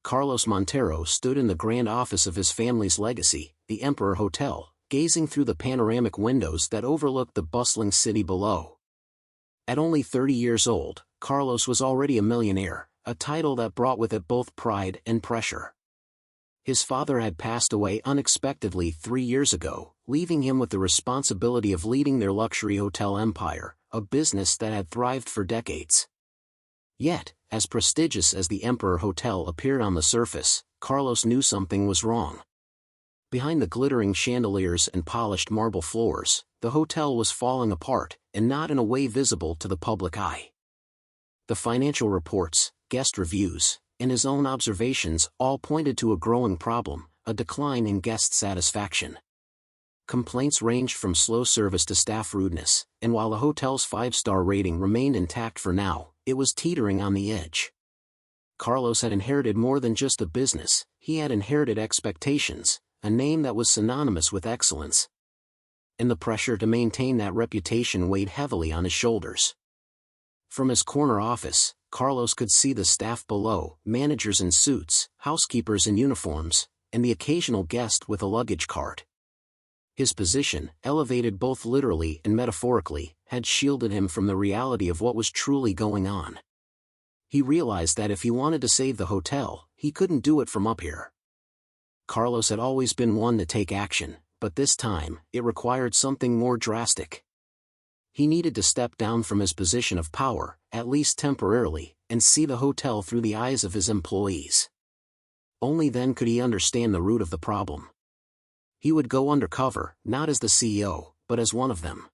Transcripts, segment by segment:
Carlos Montero stood in the grand office of his family's legacy, the Emperor Hotel, gazing through the panoramic windows that overlooked the bustling city below. At only 30 years old, Carlos was already a millionaire, a title that brought with it both pride and pressure. His father had passed away unexpectedly 3 years ago, leaving him with the responsibility of leading their luxury hotel empire, a business that had thrived for decades. Yet, as prestigious as the Emperor Hotel appeared on the surface, Carlos knew something was wrong. Behind the glittering chandeliers and polished marble floors, the hotel was falling apart, and not in a way visible to the public eye. The financial reports, guest reviews, and his own observations all pointed to a growing problem, a decline in guest satisfaction. Complaints ranged from slow service to staff rudeness, and while the hotel's 5-star rating remained intact for now, it was teetering on the edge. Carlos had inherited more than just a business, he had inherited expectations, a name that was synonymous with excellence. And the pressure to maintain that reputation weighed heavily on his shoulders. From his corner office, Carlos could see the staff below, managers in suits, housekeepers in uniforms, and the occasional guest with a luggage cart. His position, elevated both literally and metaphorically, had shielded him from the reality of what was truly going on. He realized that if he wanted to save the hotel, he couldn't do it from up here. Carlos had always been one to take action, but this time, it required something more drastic. He needed to step down from his position of power, at least temporarily, and see the hotel through the eyes of his employees. Only then could he understand the root of the problem. He would go undercover, not as the CEO, but as one of them.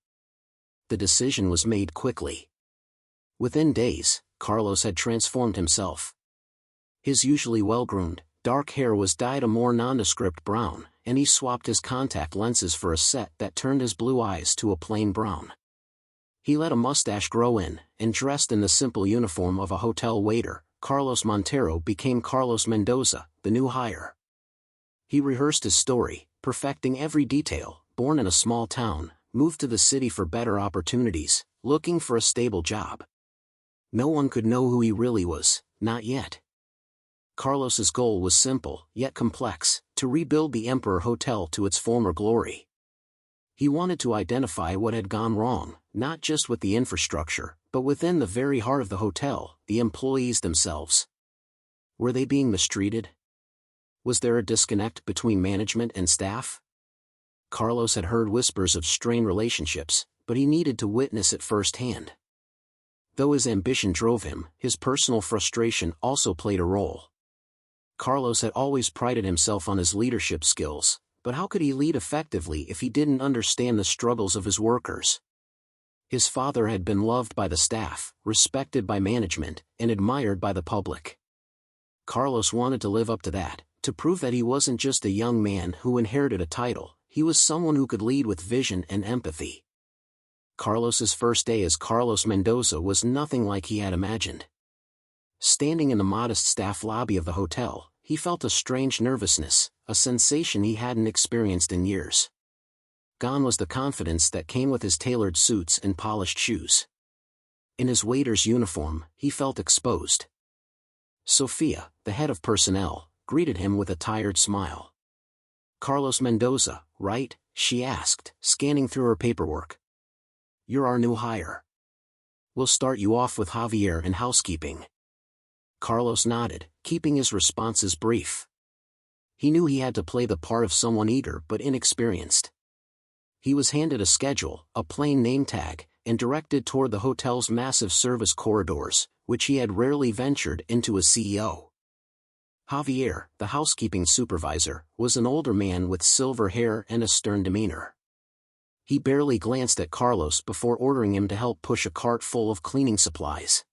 The decision was made quickly. Within days, Carlos had transformed himself. His usually well-groomed, dark hair was dyed a more nondescript brown, and he swapped his contact lenses for a set that turned his blue eyes to a plain brown. He let a mustache grow in, and dressed in the simple uniform of a hotel waiter, Carlos Montero became Carlos Mendoza, the new hire. He rehearsed his story, perfecting every detail, born in a small town, moved to the city for better opportunities, looking for a stable job. No one could know who he really was, not yet. Carlos's goal was simple, yet complex, to rebuild the Emperor Hotel to its former glory. He wanted to identify what had gone wrong, not just with the infrastructure, but within the very heart of the hotel, the employees themselves. Were they being mistreated? Was there a disconnect between management and staff? Carlos had heard whispers of strained relationships, but he needed to witness it firsthand. Though his ambition drove him, his personal frustration also played a role. Carlos had always prided himself on his leadership skills, but how could he lead effectively if he didn't understand the struggles of his workers? His father had been loved by the staff, respected by management, and admired by the public. Carlos wanted to live up to that, to prove that he wasn't just a young man who inherited a title, he was someone who could lead with vision and empathy. Carlos's first day as Carlos Mendoza was nothing like he had imagined. Standing in the modest staff lobby of the hotel, he felt a strange nervousness, a sensation he hadn't experienced in years. Gone was the confidence that came with his tailored suits and polished shoes. In his waiter's uniform, he felt exposed. Sophia, the head of personnel, greeted him with a tired smile. "Carlos Mendoza, right?" she asked, scanning through her paperwork. "You're our new hire. We'll start you off with Javier and housekeeping." Carlos nodded, keeping his responses brief. He knew he had to play the part of someone eager but inexperienced. He was handed a schedule, a plain name tag, and directed toward the hotel's massive service corridors, which he had rarely ventured into as CEO. Javier, the housekeeping supervisor, was an older man with silver hair and a stern demeanor. He barely glanced at Carlos before ordering him to help push a cart full of cleaning supplies.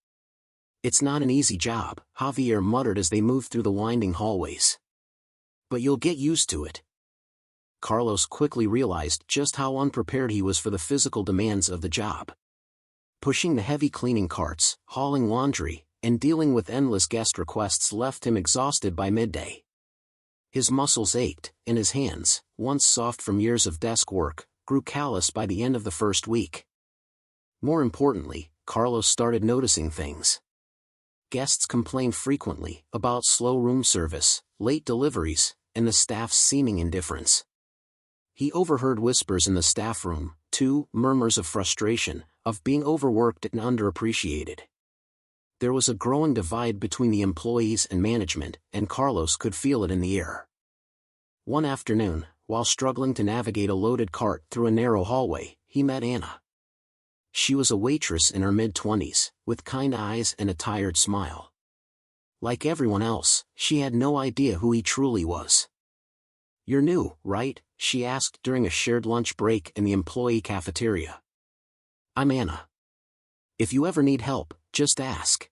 "It's not an easy job," Javier muttered as they moved through the winding hallways. "But you'll get used to it." Carlos quickly realized just how unprepared he was for the physical demands of the job. Pushing the heavy cleaning carts, hauling laundry, and dealing with endless guest requests left him exhausted by midday. His muscles ached, and his hands, once soft from years of desk work, grew callous by the end of the first week. More importantly, Carlos started noticing things. guests complained frequently about slow room service, late deliveries, and the staff's seeming indifference. He overheard whispers in the staff room, too, murmurs of frustration, of being overworked and underappreciated. There was a growing divide between the employees and management, and Carlos could feel it in the air. One afternoon, while struggling to navigate a loaded cart through a narrow hallway, he met Anna. She was a waitress in her mid-20s, with kind eyes and a tired smile. Like everyone else, she had no idea who he truly was. "You're new, right?" she asked during a shared lunch break in the employee cafeteria. "I'm Anna. If you ever need help, just ask."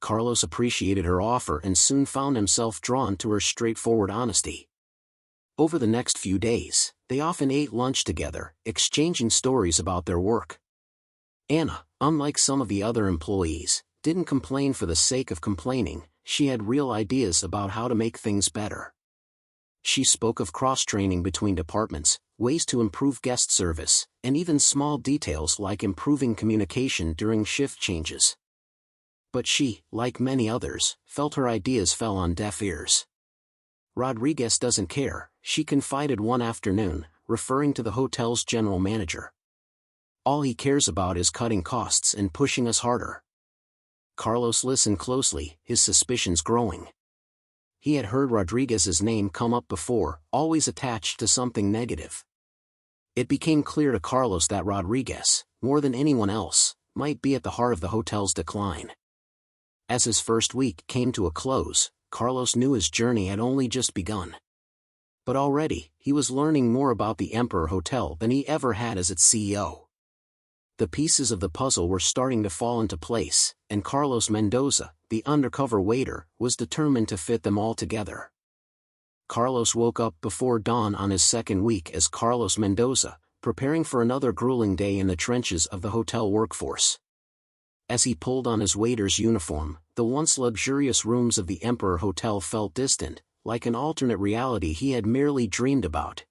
Carlos appreciated her offer and soon found himself drawn to her straightforward honesty. Over the next few days, they often ate lunch together, exchanging stories about their work. Anna, unlike some of the other employees, didn't complain for the sake of complaining. She had real ideas about how to make things better. She spoke of cross-training between departments, ways to improve guest service, and even small details like improving communication during shift changes. But she, like many others, felt her ideas fell on deaf ears. "Rodriguez doesn't care," she confided one afternoon, referring to the hotel's general manager. "All he cares about is cutting costs and pushing us harder." Carlos listened closely, his suspicions growing. He had heard Rodriguez's name come up before, always attached to something negative. It became clear to Carlos that Rodriguez, more than anyone else, might be at the heart of the hotel's decline. As his first week came to a close, Carlos knew his journey had only just begun. But already, he was learning more about the Emperor Hotel than he ever had as its CEO. The pieces of the puzzle were starting to fall into place, and Carlos Mendoza, the undercover waiter, was determined to fit them all together. Carlos woke up before dawn on his second week as Carlos Mendoza, preparing for another grueling day in the trenches of the hotel workforce. As he pulled on his waiter's uniform, the once luxurious rooms of the Emperor Hotel felt distant, like an alternate reality he had merely dreamed about.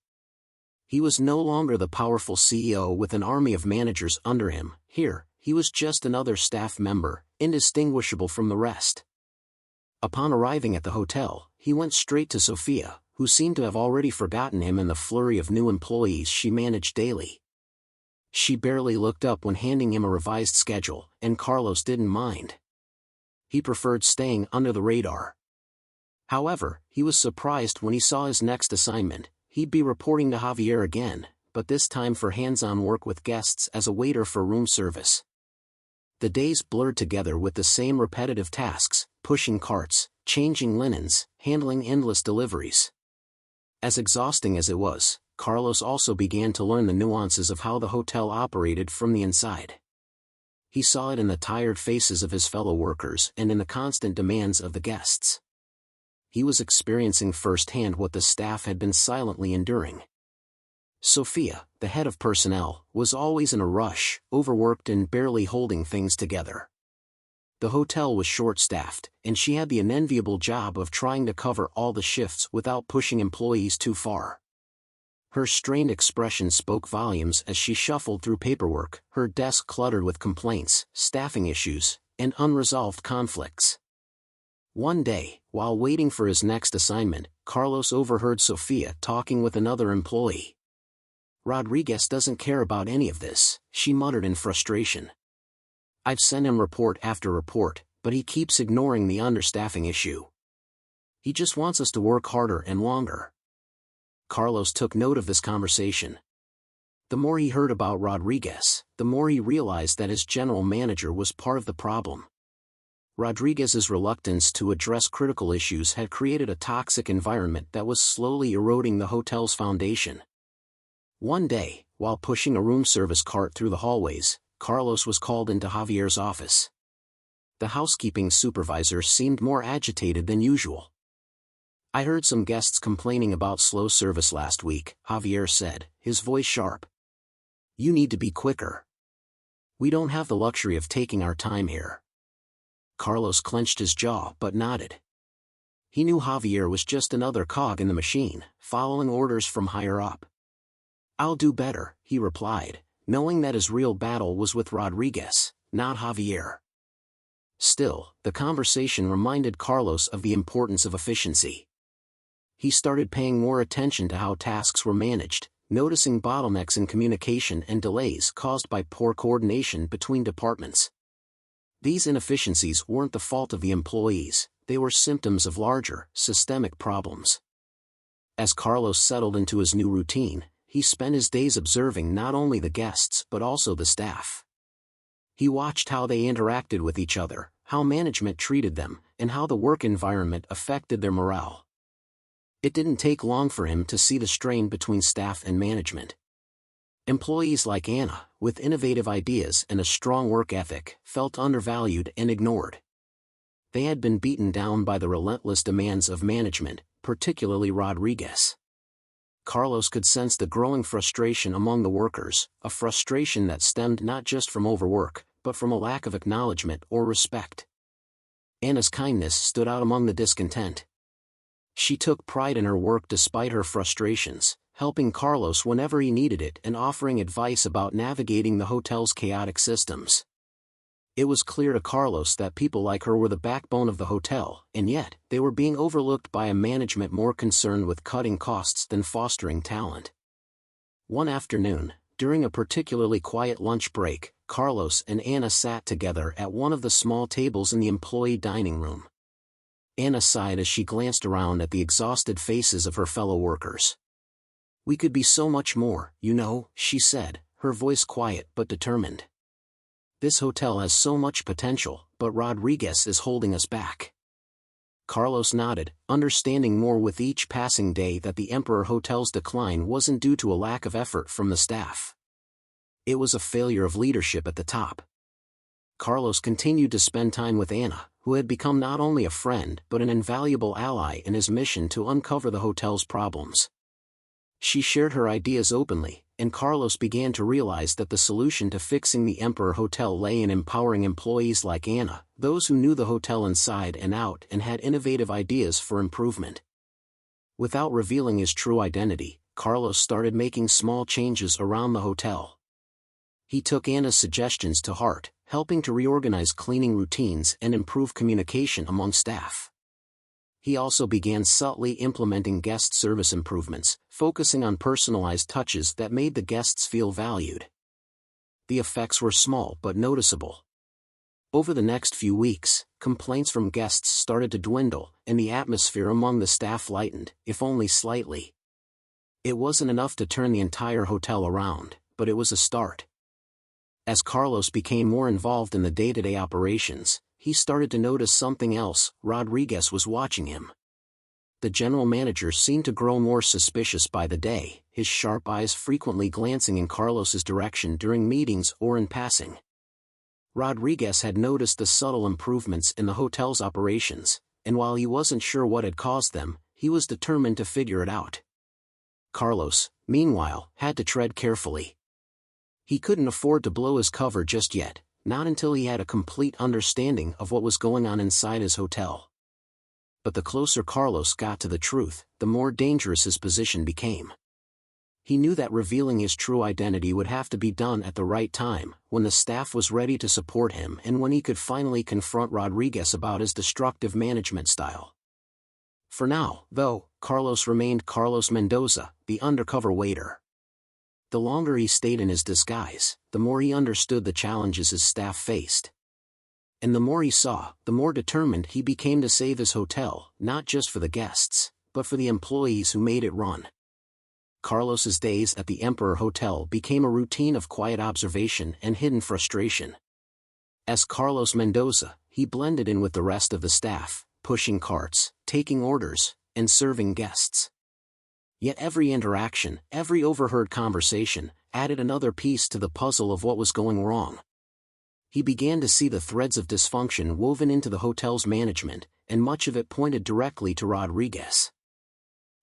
He was no longer the powerful CEO with an army of managers under him. Here, he was just another staff member, indistinguishable from the rest. Upon arriving at the hotel, he went straight to Sofia, who seemed to have already forgotten him in the flurry of new employees she managed daily. She barely looked up when handing him a revised schedule, and Carlos didn't mind. He preferred staying under the radar. However, he was surprised when he saw his next assignment. He'd be reporting to Javier again, but this time for hands-on work with guests as a waiter for room service. The days blurred together with the same repetitive tasks, pushing carts, changing linens, handling endless deliveries. As exhausting as it was, Carlos also began to learn the nuances of how the hotel operated from the inside. He saw it in the tired faces of his fellow workers and in the constant demands of the guests. He was experiencing firsthand what the staff had been silently enduring. Sofia, the head of personnel, was always in a rush, overworked and barely holding things together. The hotel was short-staffed, and she had the unenviable job of trying to cover all the shifts without pushing employees too far. Her strained expression spoke volumes as she shuffled through paperwork, her desk cluttered with complaints, staffing issues, and unresolved conflicts. One day, while waiting for his next assignment, Carlos overheard Sofia talking with another employee. "Rodriguez doesn't care about any of this," she muttered in frustration. "I've sent him report after report, but he keeps ignoring the understaffing issue. He just wants us to work harder and longer." Carlos took note of this conversation. The more he heard about Rodriguez, the more he realized that his general manager was part of the problem. Rodriguez's reluctance to address critical issues had created a toxic environment that was slowly eroding the hotel's foundation. One day, while pushing a room service cart through the hallways, Carlos was called into Javier's office. The housekeeping supervisor seemed more agitated than usual. "I heard some guests complaining about slow service last week," Javier said, his voice sharp. "You need to be quicker. We don't have the luxury of taking our time here." Carlos clenched his jaw but nodded. He knew Javier was just another cog in the machine, following orders from higher up. "I'll do better," he replied, knowing that his real battle was with Rodriguez, not Javier. Still, the conversation reminded Carlos of the importance of efficiency. He started paying more attention to how tasks were managed, noticing bottlenecks in communication and delays caused by poor coordination between departments. These inefficiencies weren't the fault of the employees, they were symptoms of larger, systemic problems. As Carlos settled into his new routine, he spent his days observing not only the guests but also the staff. He watched how they interacted with each other, how management treated them, and how the work environment affected their morale. It didn't take long for him to see the strain between staff and management. Employees like Anna, with innovative ideas and a strong work ethic, felt undervalued and ignored. They had been beaten down by the relentless demands of management, particularly Rodriguez. Carlos could sense the growing frustration among the workers, a frustration that stemmed not just from overwork, but from a lack of acknowledgement or respect. Anna's kindness stood out among the discontent. She took pride in her work despite her frustrations, helping Carlos whenever he needed it and offering advice about navigating the hotel's chaotic systems. It was clear to Carlos that people like her were the backbone of the hotel, and yet, they were being overlooked by a management more concerned with cutting costs than fostering talent. One afternoon, during a particularly quiet lunch break, Carlos and Anna sat together at one of the small tables in the employee dining room. Anna sighed as she glanced around at the exhausted faces of her fellow workers. "We could be so much more, you know," she said, her voice quiet but determined. "This hotel has so much potential, but Rodriguez is holding us back." Carlos nodded, understanding more with each passing day that the Emperor Hotel's decline wasn't due to a lack of effort from the staff. It was a failure of leadership at the top. Carlos continued to spend time with Anna, who had become not only a friend but an invaluable ally in his mission to uncover the hotel's problems. She shared her ideas openly, and Carlos began to realize that the solution to fixing the Emperor Hotel lay in empowering employees like Anna, those who knew the hotel inside and out and had innovative ideas for improvement. Without revealing his true identity, Carlos started making small changes around the hotel. He took Anna's suggestions to heart, helping to reorganize cleaning routines and improve communication among staff. He also began subtly implementing guest service improvements, focusing on personalized touches that made the guests feel valued. The effects were small but noticeable. Over the next few weeks, complaints from guests started to dwindle, and the atmosphere among the staff lightened, if only slightly. It wasn't enough to turn the entire hotel around, but it was a start. As Carlos became more involved in the day-to-day operations, he started to notice something else: Rodriguez was watching him. The general manager seemed to grow more suspicious by the day, his sharp eyes frequently glancing in Carlos's direction during meetings or in passing. Rodriguez had noticed the subtle improvements in the hotel's operations, and while he wasn't sure what had caused them, he was determined to figure it out. Carlos, meanwhile, had to tread carefully. He couldn't afford to blow his cover just yet, not until he had a complete understanding of what was going on inside his hotel. But the closer Carlos got to the truth, the more dangerous his position became. He knew that revealing his true identity would have to be done at the right time, when the staff was ready to support him and when he could finally confront Rodriguez about his destructive management style. For now, though, Carlos remained Carlos Mendoza, the undercover waiter. The longer he stayed in his disguise, the more he understood the challenges his staff faced. And the more he saw, the more determined he became to save his hotel, not just for the guests, but for the employees who made it run. Carlos's days at the Emperor Hotel became a routine of quiet observation and hidden frustration. As Carlos Mendoza, he blended in with the rest of the staff, pushing carts, taking orders, and serving guests. Yet every interaction, every overheard conversation, added another piece to the puzzle of what was going wrong. He began to see the threads of dysfunction woven into the hotel's management, and much of it pointed directly to Rodriguez.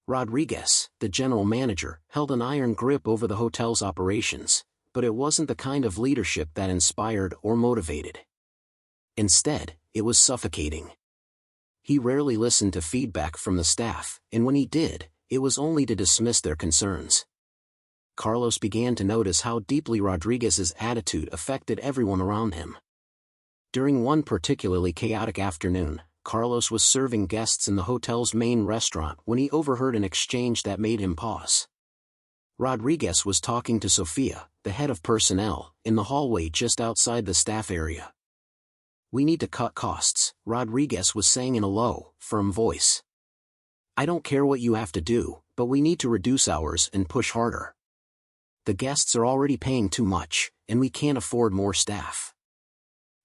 Rodriguez, the general manager, held an iron grip over the hotel's operations, but it wasn't the kind of leadership that inspired or motivated. Instead, it was suffocating. He rarely listened to feedback from the staff, and when he did, it was only to dismiss their concerns. Carlos began to notice how deeply Rodriguez's attitude affected everyone around him. During one particularly chaotic afternoon, Carlos was serving guests in the hotel's main restaurant when he overheard an exchange that made him pause. Rodriguez was talking to Sofia, the head of personnel, in the hallway just outside the staff area. "We need to cut costs," Rodriguez was saying in a low, firm voice. "I don't care what you have to do, but we need to reduce hours and push harder. The guests are already paying too much, and we can't afford more staff."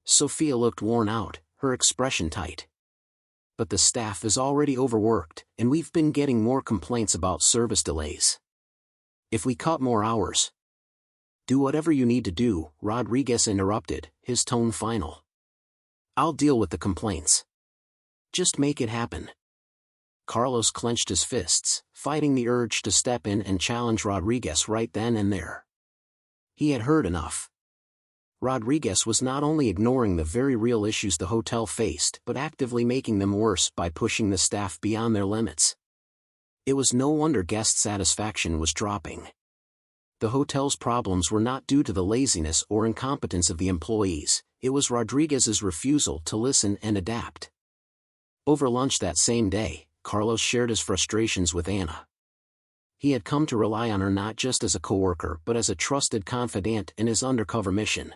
Sofia looked worn out, her expression tight. "But the staff is already overworked, and we've been getting more complaints about service delays. If we cut more hours—" "Do whatever you need to do," Rodriguez interrupted, his tone final. "I'll deal with the complaints. Just make it happen." Carlos clenched his fists, fighting the urge to step in and challenge Rodriguez right then and there. He had heard enough. Rodriguez was not only ignoring the very real issues the hotel faced but actively making them worse by pushing the staff beyond their limits. It was no wonder guest satisfaction was dropping. The hotel's problems were not due to the laziness or incompetence of the employees, it was Rodriguez's refusal to listen and adapt. Over lunch that same day, Carlos shared his frustrations with Anna. He had come to rely on her not just as a coworker but as a trusted confidant in his undercover mission.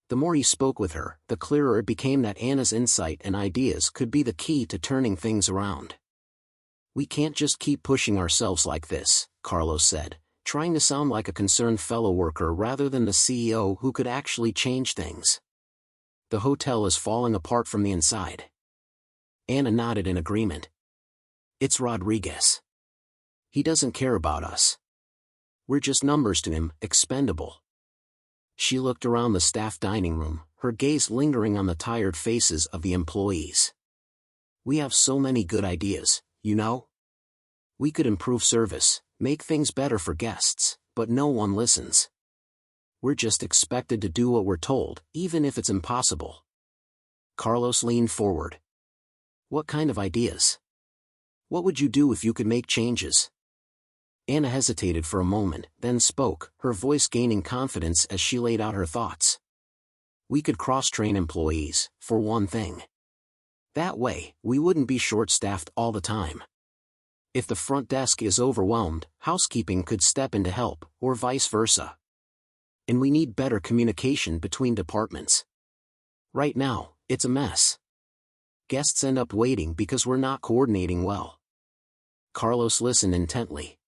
The more he spoke with her, the clearer it became that Anna's insight and ideas could be the key to turning things around. "We can't just keep pushing ourselves like this," Carlos said, trying to sound like a concerned fellow worker rather than the CEO who could actually change things. "The hotel is falling apart from the inside." Anna nodded in agreement. "It's Rodriguez. He doesn't care about us. We're just numbers to him, expendable." She looked around the staff dining room, her gaze lingering on the tired faces of the employees. "We have so many good ideas, you know? We could improve service, make things better for guests, but no one listens. We're just expected to do what we're told, even if it's impossible." Carlos leaned forward. "What kind of ideas? What would you do if you could make changes?" Anna hesitated for a moment, then spoke, her voice gaining confidence as she laid out her thoughts. "We could cross-train employees, for one thing. That way, we wouldn't be short-staffed all the time. If the front desk is overwhelmed, housekeeping could step in to help, or vice versa. And we need better communication between departments. Right now, it's a mess. Guests end up waiting because we're not coordinating well." Carlos listened intently.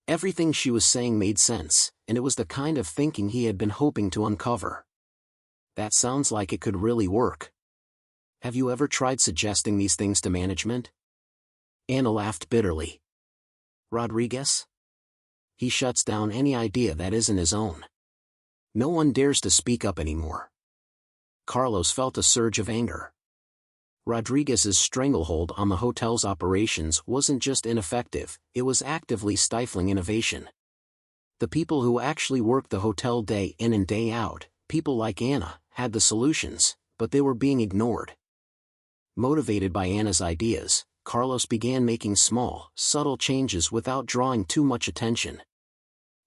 Everything she was saying made sense, and it was the kind of thinking he had been hoping to uncover. "That sounds like it could really work. Have you ever tried suggesting these things to management?" Anna laughed bitterly. "Rodriguez? He shuts down any idea that isn't his own. No one dares to speak up anymore." Carlos felt a surge of anger. Rodriguez's stranglehold on the hotel's operations wasn't just ineffective, it was actively stifling innovation. The people who actually worked the hotel day in and day out, people like Anna, had the solutions, but they were being ignored. Motivated by Anna's ideas, Carlos began making small, subtle changes without drawing too much attention.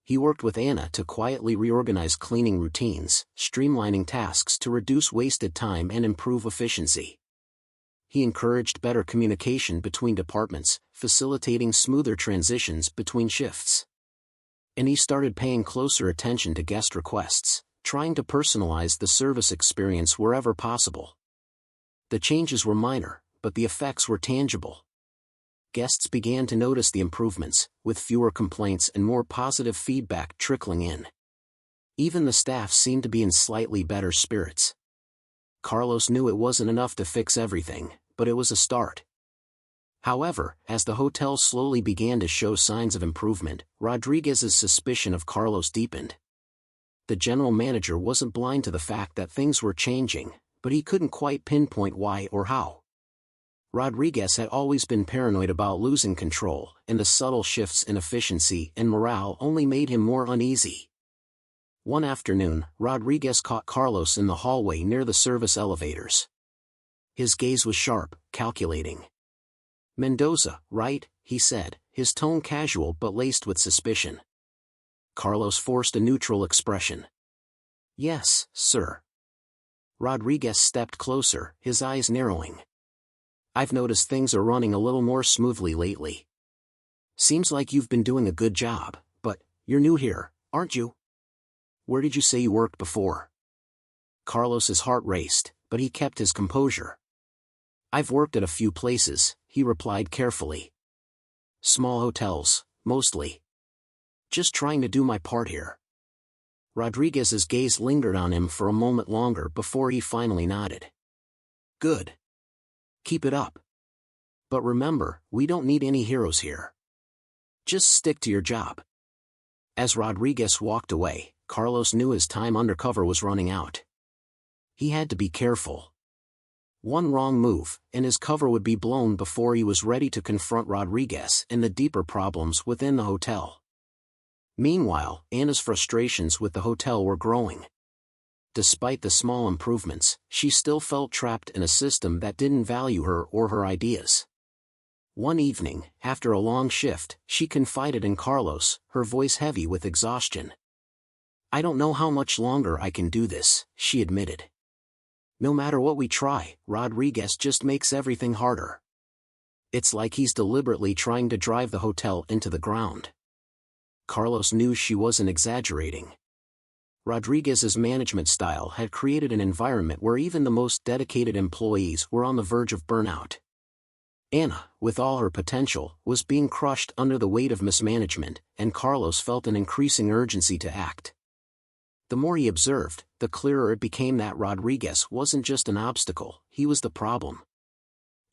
He worked with Anna to quietly reorganize cleaning routines, streamlining tasks to reduce wasted time and improve efficiency. He encouraged better communication between departments, facilitating smoother transitions between shifts. And he started paying closer attention to guest requests, trying to personalize the service experience wherever possible. The changes were minor, but the effects were tangible. Guests began to notice the improvements, with fewer complaints and more positive feedback trickling in. Even the staff seemed to be in slightly better spirits. Carlos knew it wasn't enough to fix everything, but it was a start. However, as the hotel slowly began to show signs of improvement, Rodriguez's suspicion of Carlos deepened. The general manager wasn't blind to the fact that things were changing, but he couldn't quite pinpoint why or how. Rodriguez had always been paranoid about losing control, and the subtle shifts in efficiency and morale only made him more uneasy. One afternoon, Rodriguez caught Carlos in the hallway near the service elevators. His gaze was sharp, calculating. "Mendoza, right?" he said, his tone casual but laced with suspicion. Carlos forced a neutral expression. "Yes, sir." Rodriguez stepped closer, his eyes narrowing. "I've noticed things are running a little more smoothly lately. Seems like you've been doing a good job, but you're new here, aren't you? Where did you say you worked before?" Carlos's heart raced, but he kept his composure. "I've worked at a few places," he replied carefully. "Small hotels, mostly. Just trying to do my part here." Rodriguez's gaze lingered on him for a moment longer before he finally nodded. "Good. Keep it up. But remember, we don't need any heroes here. Just stick to your job." As Rodriguez walked away, Carlos knew his time undercover was running out. He had to be careful. One wrong move, and his cover would be blown before he was ready to confront Rodriguez and the deeper problems within the hotel. Meanwhile, Anna's frustrations with the hotel were growing. Despite the small improvements, she still felt trapped in a system that didn't value her or her ideas. One evening, after a long shift, she confided in Carlos, her voice heavy with exhaustion. "I don't know how much longer I can do this," she admitted. "No matter what we try, Rodriguez just makes everything harder. It's like he's deliberately trying to drive the hotel into the ground." Carlos knew she wasn't exaggerating. Rodriguez's management style had created an environment where even the most dedicated employees were on the verge of burnout. Anna, with all her potential, was being crushed under the weight of mismanagement, and Carlos felt an increasing urgency to act. The more he observed, the clearer it became that Rodriguez wasn't just an obstacle, he was the problem.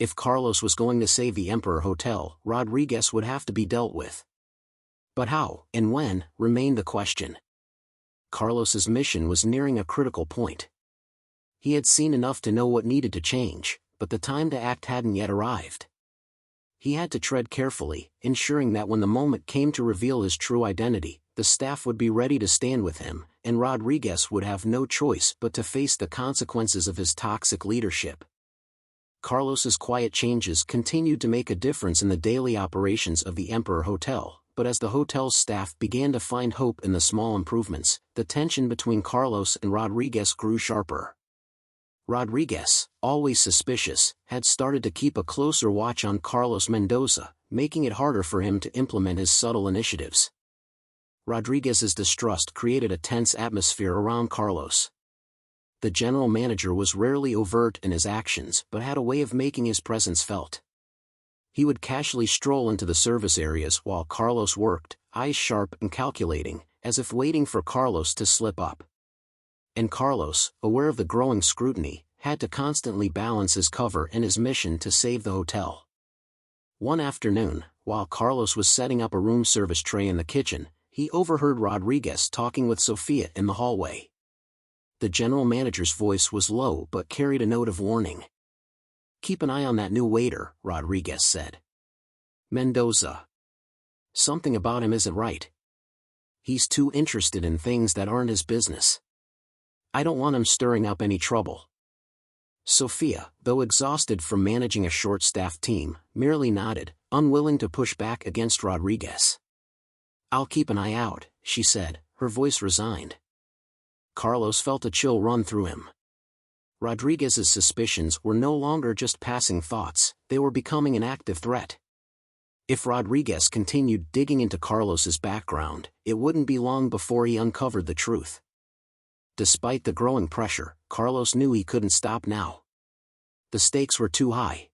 If Carlos was going to save the Emperor Hotel, Rodriguez would have to be dealt with. But how, and when, remained the question. Carlos's mission was nearing a critical point. He had seen enough to know what needed to change, but the time to act hadn't yet arrived. He had to tread carefully, ensuring that when the moment came to reveal his true identity, the staff would be ready to stand with him, and Rodriguez would have no choice but to face the consequences of his toxic leadership. Carlos's quiet changes continued to make a difference in the daily operations of the Emperor Hotel, but as the hotel's staff began to find hope in the small improvements, the tension between Carlos and Rodriguez grew sharper. Rodriguez, always suspicious, had started to keep a closer watch on Carlos Mendoza, making it harder for him to implement his subtle initiatives. Rodriguez's distrust created a tense atmosphere around Carlos. The general manager was rarely overt in his actions but had a way of making his presence felt. He would casually stroll into the service areas while Carlos worked, eyes sharp and calculating, as if waiting for Carlos to slip up. And Carlos, aware of the growing scrutiny, had to constantly balance his cover and his mission to save the hotel. One afternoon, while Carlos was setting up a room service tray in the kitchen, he overheard Rodriguez talking with Sofia in the hallway. The general manager's voice was low but carried a note of warning. "Keep an eye on that new waiter," Rodriguez said. "Mendoza. Something about him isn't right. He's too interested in things that aren't his business. I don't want him stirring up any trouble." Sofia, though exhausted from managing a short-staffed team, merely nodded, unwilling to push back against Rodriguez. "I'll keep an eye out," she said, her voice resigned. Carlos felt a chill run through him. Rodriguez's suspicions were no longer just passing thoughts, they were becoming an active threat. If Rodriguez continued digging into Carlos's background, it wouldn't be long before he uncovered the truth. Despite the growing pressure, Carlos knew he couldn't stop now. The stakes were too high.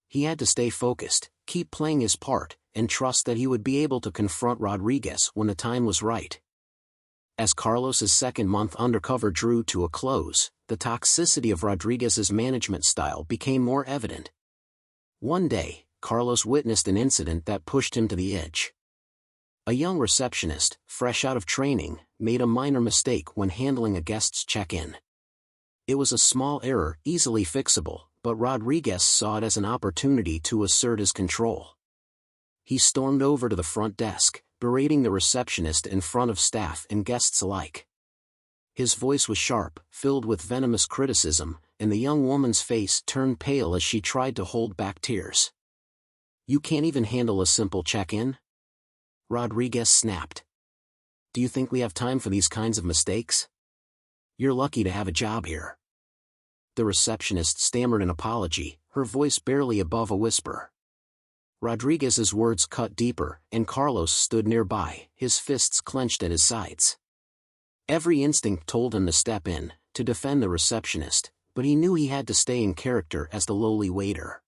He had to stay focused, keep playing his part, and trust that he would be able to confront Rodriguez when the time was right. As Carlos's second month undercover drew to a close, the toxicity of Rodriguez's management style became more evident. One day, Carlos witnessed an incident that pushed him to the edge. A young receptionist, fresh out of training, made a minor mistake when handling a guest's check-in. It was a small error, easily fixable, but Rodriguez saw it as an opportunity to assert his control. He stormed over to the front desk, berating the receptionist in front of staff and guests alike. His voice was sharp, filled with venomous criticism, and the young woman's face turned pale as she tried to hold back tears. "You can't even handle a simple check-in?" Rodriguez snapped. "Do you think we have time for these kinds of mistakes? You're lucky to have a job here." The receptionist stammered an apology, her voice barely above a whisper. Rodriguez's words cut deeper, and Carlos stood nearby, his fists clenched at his sides. Every instinct told him to step in, to defend the receptionist, but he knew he had to stay in character as the lowly waiter.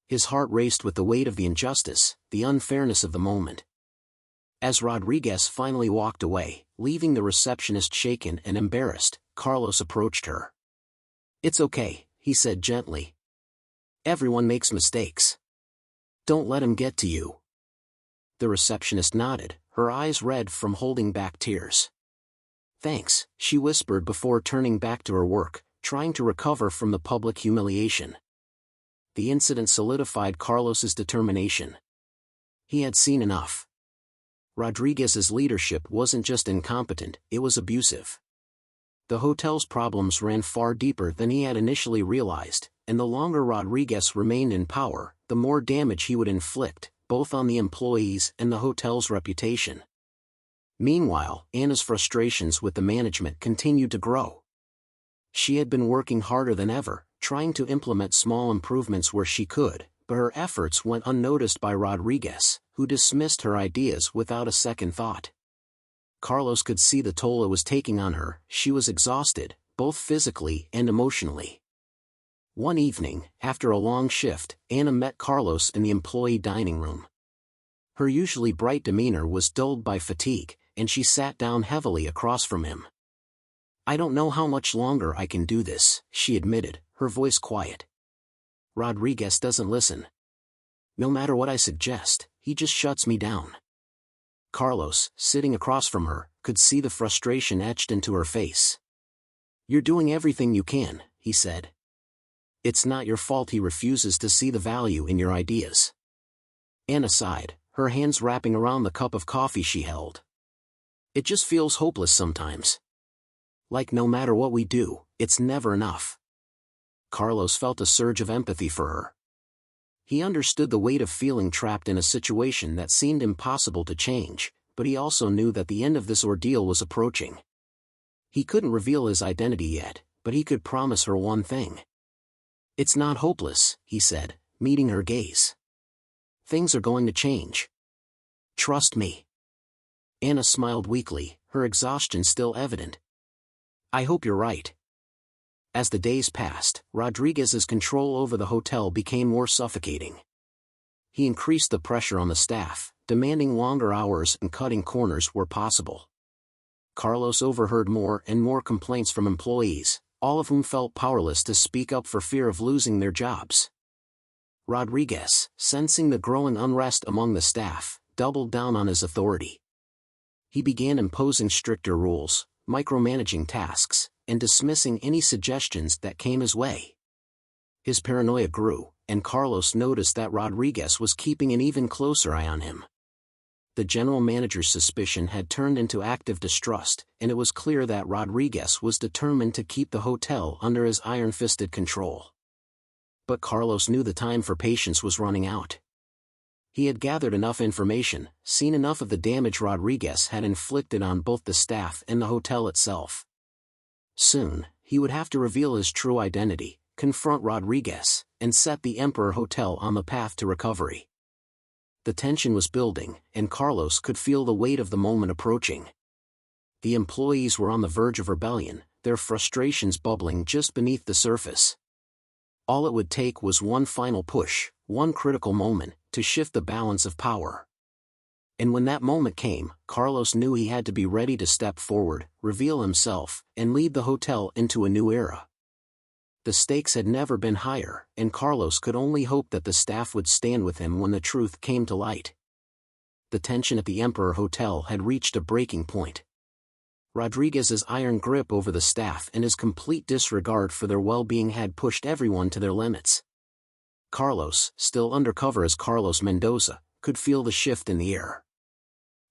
His heart raced with the weight of the injustice, the unfairness of the moment. As Rodriguez finally walked away, leaving the receptionist shaken and embarrassed, Carlos approached her. "It's okay," he said gently. "Everyone makes mistakes. Don't let him get to you." The receptionist nodded, her eyes red from holding back tears. "Thanks," she whispered before turning back to her work, trying to recover from the public humiliation. The incident solidified Carlos's determination. He had seen enough. Rodriguez's leadership wasn't just incompetent, it was abusive. The hotel's problems ran far deeper than he had initially realized, and the longer Rodriguez remained in power, the more damage he would inflict, both on the employees and the hotel's reputation. Meanwhile, Anna's frustrations with the management continued to grow. She had been working harder than ever, trying to implement small improvements where she could, but her efforts went unnoticed by Rodriguez, who dismissed her ideas without a second thought. Carlos could see the toll it was taking on her. She was exhausted, both physically and emotionally. One evening, after a long shift, Anna met Carlos in the employee dining room. Her usually bright demeanor was dulled by fatigue, and she sat down heavily across from him. "I don't know how much longer I can do this," she admitted, her voice quiet. "Rodriguez doesn't listen. No matter what I suggest, he just shuts me down." Carlos, sitting across from her, could see the frustration etched into her face. "You're doing everything you can," he said. "It's not your fault he refuses to see the value in your ideas." Anna sighed, her hands wrapping around the cup of coffee she held. "It just feels hopeless sometimes. Like no matter what we do, it's never enough." Carlos felt a surge of empathy for her. He understood the weight of feeling trapped in a situation that seemed impossible to change, but he also knew that the end of this ordeal was approaching. He couldn't reveal his identity yet, but he could promise her one thing. "It's not hopeless," he said, meeting her gaze. "Things are going to change. Trust me." Anna smiled weakly, her exhaustion still evident. "I hope you're right." As the days passed, Rodriguez's control over the hotel became more suffocating. He increased the pressure on the staff, demanding longer hours and cutting corners where possible. Carlos overheard more and more complaints from employees, all of whom felt powerless to speak up for fear of losing their jobs. Rodriguez, sensing the growing unrest among the staff, doubled down on his authority. He began imposing stricter rules, micromanaging tasks, and dismissing any suggestions that came his way. His paranoia grew, and Carlos noticed that Rodriguez was keeping an even closer eye on him. The general manager's suspicion had turned into active distrust, and it was clear that Rodriguez was determined to keep the hotel under his iron-fisted control. But Carlos knew the time for patience was running out. He had gathered enough information, seen enough of the damage Rodriguez had inflicted on both the staff and the hotel itself. Soon, he would have to reveal his true identity, confront Rodriguez, and set the Emperor Hotel on the path to recovery. The tension was building, and Carlos could feel the weight of the moment approaching. The employees were on the verge of rebellion, their frustrations bubbling just beneath the surface. All it would take was one final push, one critical moment, to shift the balance of power. And when that moment came, Carlos knew he had to be ready to step forward, reveal himself, and lead the hotel into a new era. The stakes had never been higher, and Carlos could only hope that the staff would stand with him when the truth came to light. The tension at the Emperor Hotel had reached a breaking point. Rodriguez's iron grip over the staff and his complete disregard for their well-being had pushed everyone to their limits. Carlos, still undercover as Carlos Mendoza, could feel the shift in the air.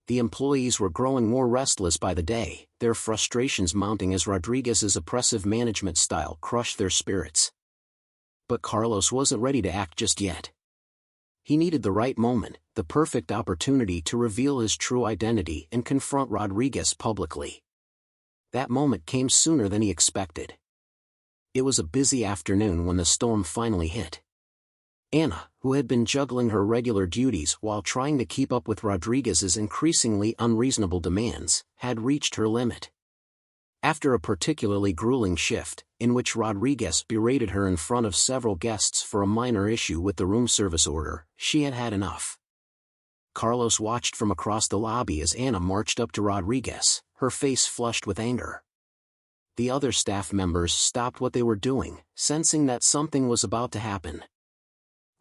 The employees were growing more restless by the day, their frustrations mounting as Rodriguez's oppressive management style crushed their spirits. But Carlos wasn't ready to act just yet. He needed the right moment, the perfect opportunity to reveal his true identity and confront Rodriguez publicly. That moment came sooner than he expected. It was a busy afternoon when the storm finally hit. Anna, who had been juggling her regular duties while trying to keep up with Rodriguez's increasingly unreasonable demands, had reached her limit. After a particularly grueling shift, in which Rodriguez berated her in front of several guests for a minor issue with the room service order, she had had enough. Carlos watched from across the lobby as Anna marched up to Rodriguez, her face flushed with anger. The other staff members stopped what they were doing, sensing that something was about to happen.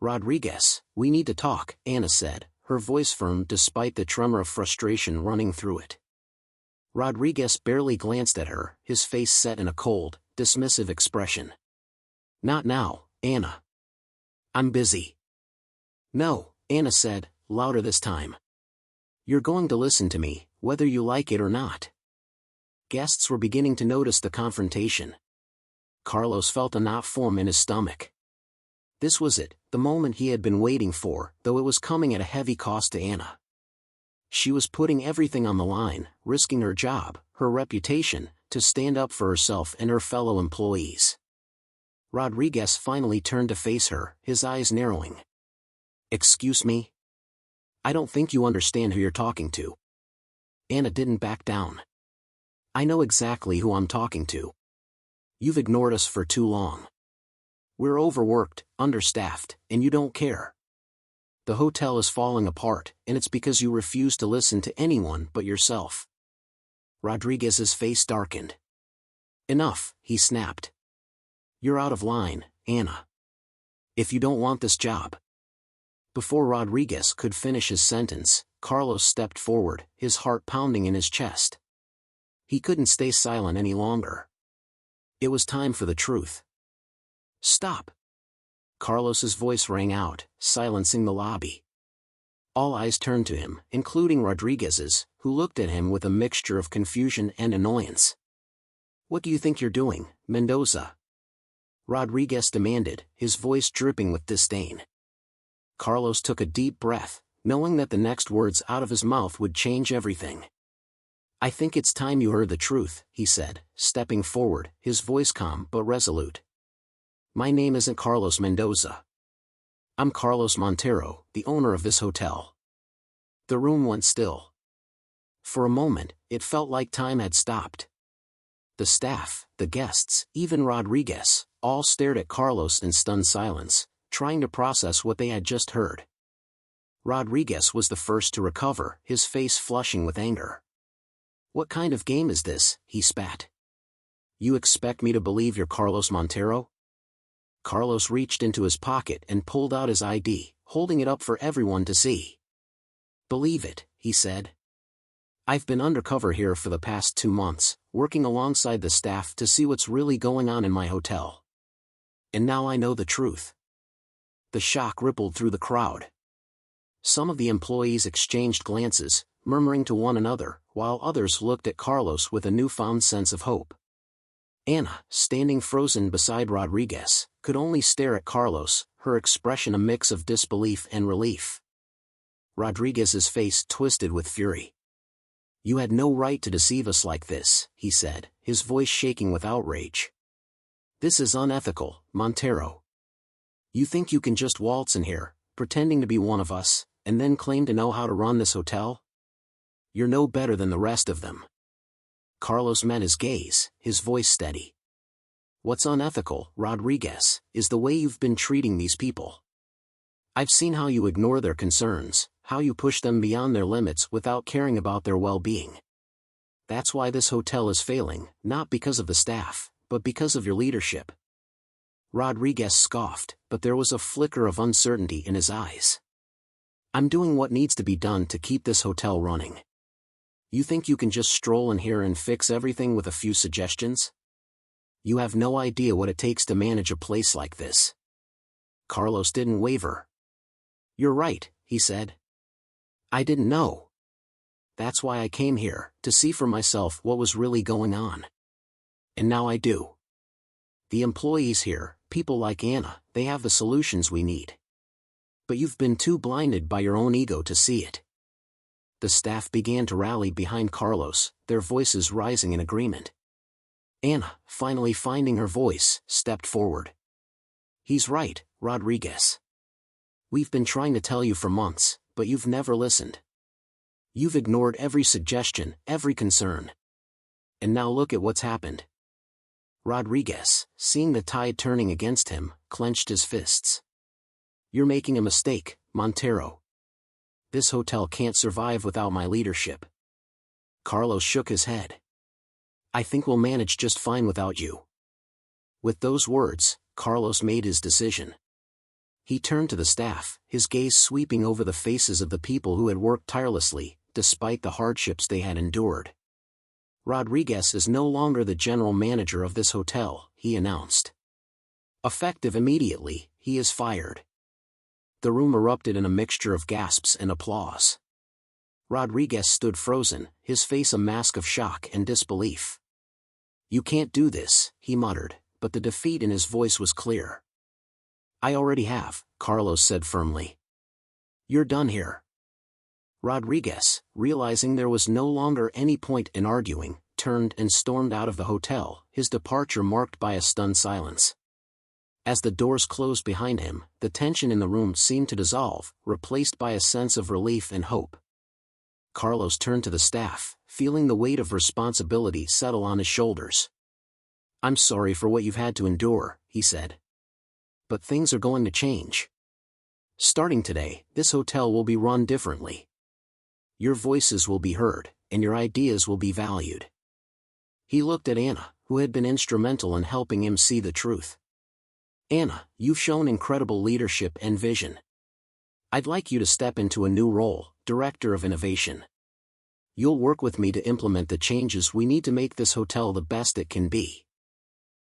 "Rodriguez, we need to talk," Anna said, her voice firm despite the tremor of frustration running through it. Rodriguez barely glanced at her, his face set in a cold, dismissive expression. "Not now, Anna. I'm busy." "No," Anna said, louder this time. "You're going to listen to me, whether you like it or not." Guests were beginning to notice the confrontation. Carlos felt a knot form in his stomach. This was it, the moment he had been waiting for, though it was coming at a heavy cost to Anna. She was putting everything on the line, risking her job, her reputation, to stand up for herself and her fellow employees. Rodriguez finally turned to face her, his eyes narrowing. "Excuse me? I don't think you understand who you're talking to." Anna didn't back down. "I know exactly who I'm talking to. You've ignored us for too long. We're overworked, understaffed, and you don't care. The hotel is falling apart, and it's because you refuse to listen to anyone but yourself." Rodriguez's face darkened. "Enough," he snapped. "You're out of line, Anna. If you don't want this job." Before Rodriguez could finish his sentence, Carlos stepped forward, his heart pounding in his chest. He couldn't stay silent any longer. It was time for the truth. "Stop!" Carlos's voice rang out, silencing the lobby. All eyes turned to him, including Rodriguez's, who looked at him with a mixture of confusion and annoyance. "What do you think you're doing, Mendoza?" Rodriguez demanded, his voice dripping with disdain. Carlos took a deep breath, knowing that the next words out of his mouth would change everything. "I think it's time you heard the truth," he said, stepping forward, his voice calm but resolute. "My name isn't Carlos Mendoza. I'm Carlos Montero, the owner of this hotel." The room went still. For a moment, it felt like time had stopped. The staff, the guests, even Rodriguez, all stared at Carlos in stunned silence, trying to process what they had just heard. Rodriguez was the first to recover, his face flushing with anger. "What kind of game is this?" he spat. "You expect me to believe you're Carlos Montero?" Carlos reached into his pocket and pulled out his ID, holding it up for everyone to see. "Believe it," he said. "I've been undercover here for the past 2 months, working alongside the staff to see what's really going on in my hotel. And now I know the truth." The shock rippled through the crowd. Some of the employees exchanged glances, murmuring to one another, while others looked at Carlos with a newfound sense of hope. Anna, standing frozen beside Rodriguez, could only stare at Carlos, her expression a mix of disbelief and relief. Rodriguez's face twisted with fury. "You had no right to deceive us like this," he said, his voice shaking with outrage. "This is unethical, Montero. You think you can just waltz in here, pretending to be one of us, and then claim to know how to run this hotel? You're no better than the rest of them." Carlos met his gaze, his voice steady. "What's unethical, Rodriguez, is the way you've been treating these people. I've seen how you ignore their concerns, how you push them beyond their limits without caring about their well-being. That's why this hotel is failing, not because of the staff, but because of your leadership." Rodriguez scoffed, but there was a flicker of uncertainty in his eyes. "I'm doing what needs to be done to keep this hotel running. You think you can just stroll in here and fix everything with a few suggestions? You have no idea what it takes to manage a place like this." Carlos didn't waver. "You're right," he said. "I didn't know. That's why I came here, to see for myself what was really going on. And now I do. The employees here, people like Anna, they have the solutions we need. But you've been too blinded by your own ego to see it." The staff began to rally behind Carlos, their voices rising in agreement. Anna, finally finding her voice, stepped forward. "He's right, Rodriguez. We've been trying to tell you for months, but you've never listened. You've ignored every suggestion, every concern. And now look at what's happened." Rodriguez, seeing the tide turning against him, clenched his fists. "You're making a mistake, Montero. This hotel can't survive without my leadership." Carlos shook his head. "I think we'll manage just fine without you." With those words, Carlos made his decision. He turned to the staff, his gaze sweeping over the faces of the people who had worked tirelessly, despite the hardships they had endured. "Rodriguez is no longer the general manager of this hotel," he announced. "Effective immediately, he is fired." The room erupted in a mixture of gasps and applause. Rodriguez stood frozen, his face a mask of shock and disbelief. "You can't do this," he muttered, but the defeat in his voice was clear. "I already have," Carlos said firmly. "You're done here." Rodriguez, realizing there was no longer any point in arguing, turned and stormed out of the hotel, his departure marked by a stunned silence. As the doors closed behind him, the tension in the room seemed to dissolve, replaced by a sense of relief and hope. Carlos turned to the staff, feeling the weight of responsibility settle on his shoulders. "I'm sorry for what you've had to endure," he said. "But things are going to change. Starting today, this hotel will be run differently. Your voices will be heard, and your ideas will be valued." He looked at Anna, who had been instrumental in helping him see the truth. "Anna, you've shown incredible leadership and vision. I'd like you to step into a new role, Director of Innovation. You'll work with me to implement the changes we need to make this hotel the best it can be."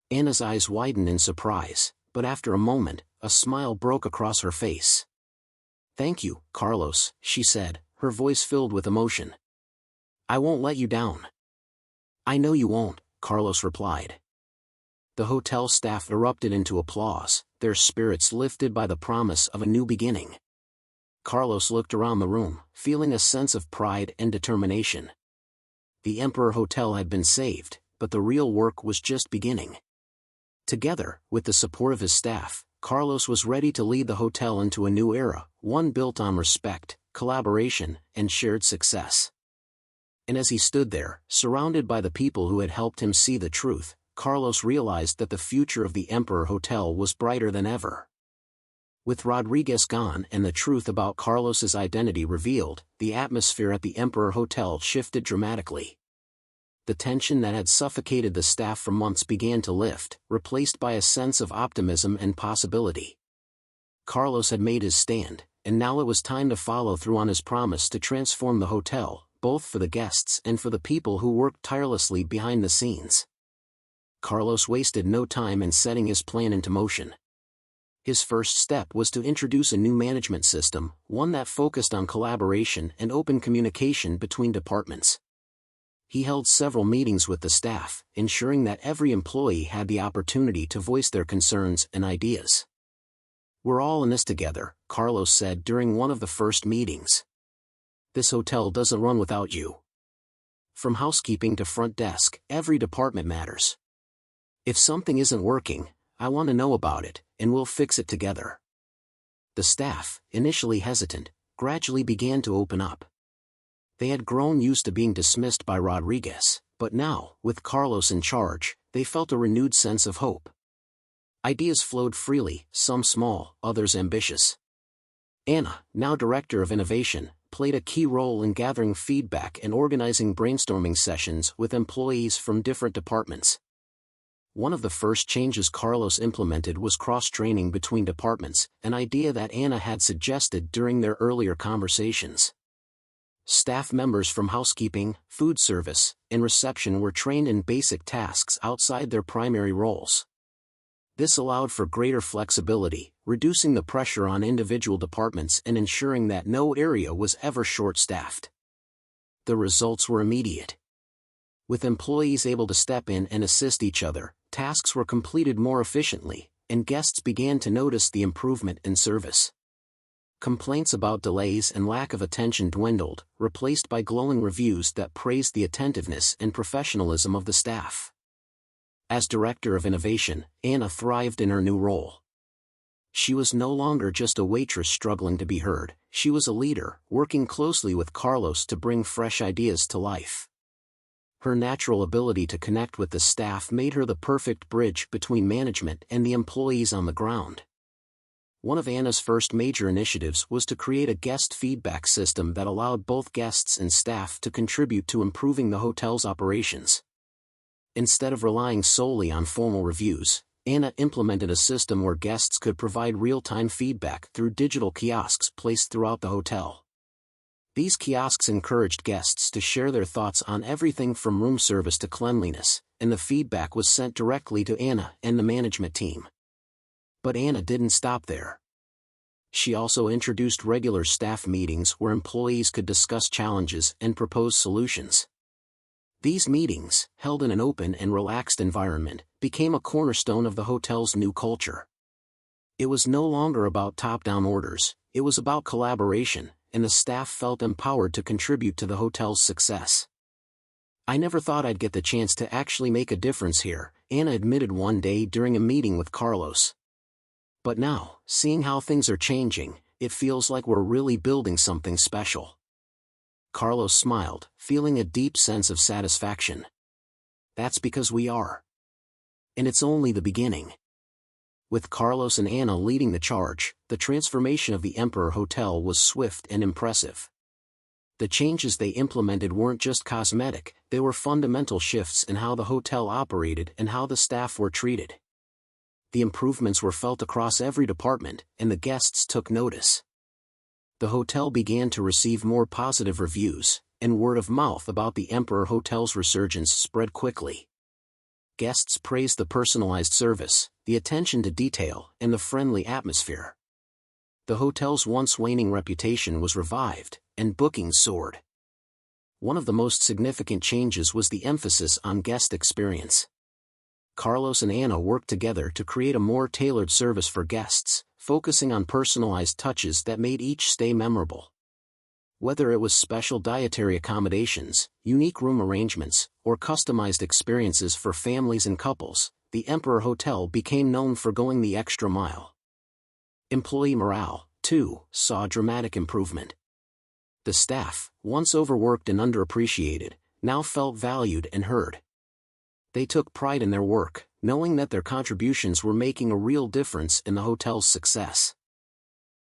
Anna's eyes widened in surprise, but after a moment, a smile broke across her face. "Thank you, Carlos," she said, her voice filled with emotion. "I won't let you down." "I know you won't," Carlos replied. The hotel staff erupted into applause, their spirits lifted by the promise of a new beginning. Carlos looked around the room, feeling a sense of pride and determination. The Emperor Hotel had been saved, but the real work was just beginning. Together, with the support of his staff, Carlos was ready to lead the hotel into a new era, one built on respect, collaboration, and shared success. And as he stood there, surrounded by the people who had helped him see the truth, Carlos realized that the future of the Emperor Hotel was brighter than ever. With Rodriguez gone and the truth about Carlos's identity revealed, the atmosphere at the Emperor Hotel shifted dramatically. The tension that had suffocated the staff for months began to lift, replaced by a sense of optimism and possibility. Carlos had made his stand, and now it was time to follow through on his promise to transform the hotel, both for the guests and for the people who worked tirelessly behind the scenes. Carlos wasted no time in setting his plan into motion. His first step was to introduce a new management system, one that focused on collaboration and open communication between departments. He held several meetings with the staff, ensuring that every employee had the opportunity to voice their concerns and ideas. "We're all in this together," Carlos said during one of the first meetings. "This hotel doesn't run without you. From housekeeping to front desk, every department matters. If something isn't working, I want to know about it, and we'll fix it together." The staff, initially hesitant, gradually began to open up. They had grown used to being dismissed by Rodriguez, but now, with Carlos in charge, they felt a renewed sense of hope. Ideas flowed freely, some small, others ambitious. Anna, now Director of Innovation, played a key role in gathering feedback and organizing brainstorming sessions with employees from different departments. One of the first changes Carlos implemented was cross-training between departments, an idea that Anna had suggested during their earlier conversations. Staff members from housekeeping, food service, and reception were trained in basic tasks outside their primary roles. This allowed for greater flexibility, reducing the pressure on individual departments and ensuring that no area was ever short-staffed. The results were immediate. With employees able to step in and assist each other, tasks were completed more efficiently, and guests began to notice the improvement in service. Complaints about delays and lack of attention dwindled, replaced by glowing reviews that praised the attentiveness and professionalism of the staff. As Director of Innovation, Anna thrived in her new role. She was no longer just a waitress struggling to be heard, she was a leader, working closely with Carlos to bring fresh ideas to life. Her natural ability to connect with the staff made her the perfect bridge between management and the employees on the ground. One of Anna's first major initiatives was to create a guest feedback system that allowed both guests and staff to contribute to improving the hotel's operations. Instead of relying solely on formal reviews, Anna implemented a system where guests could provide real-time feedback through digital kiosks placed throughout the hotel. These kiosks encouraged guests to share their thoughts on everything from room service to cleanliness, and the feedback was sent directly to Anna and the management team. But Anna didn't stop there. She also introduced regular staff meetings where employees could discuss challenges and propose solutions. These meetings, held in an open and relaxed environment, became a cornerstone of the hotel's new culture. It was no longer about top-down orders, it was about collaboration, and the staff felt empowered to contribute to the hotel's success. "I never thought I'd get the chance to actually make a difference here," Anna admitted one day during a meeting with Carlos. "But now, seeing how things are changing, it feels like we're really building something special." Carlos smiled, feeling a deep sense of satisfaction. "That's because we are. And it's only the beginning." With Carlos and Anna leading the charge, the transformation of the Emperor Hotel was swift and impressive. The changes they implemented weren't just cosmetic, they were fundamental shifts in how the hotel operated and how the staff were treated. The improvements were felt across every department, and the guests took notice. The hotel began to receive more positive reviews, and word of mouth about the Emperor Hotel's resurgence spread quickly. Guests praised the personalized service, the attention to detail, and the friendly atmosphere. The hotel's once waning reputation was revived, and bookings soared. One of the most significant changes was the emphasis on guest experience. Carlos and Anna worked together to create a more tailored service for guests, focusing on personalized touches that made each stay memorable. Whether it was special dietary accommodations, unique room arrangements, or customized experiences for families and couples, the Emperor Hotel became known for going the extra mile. Employee morale, too, saw dramatic improvement. The staff, once overworked and underappreciated, now felt valued and heard. They took pride in their work, knowing that their contributions were making a real difference in the hotel's success.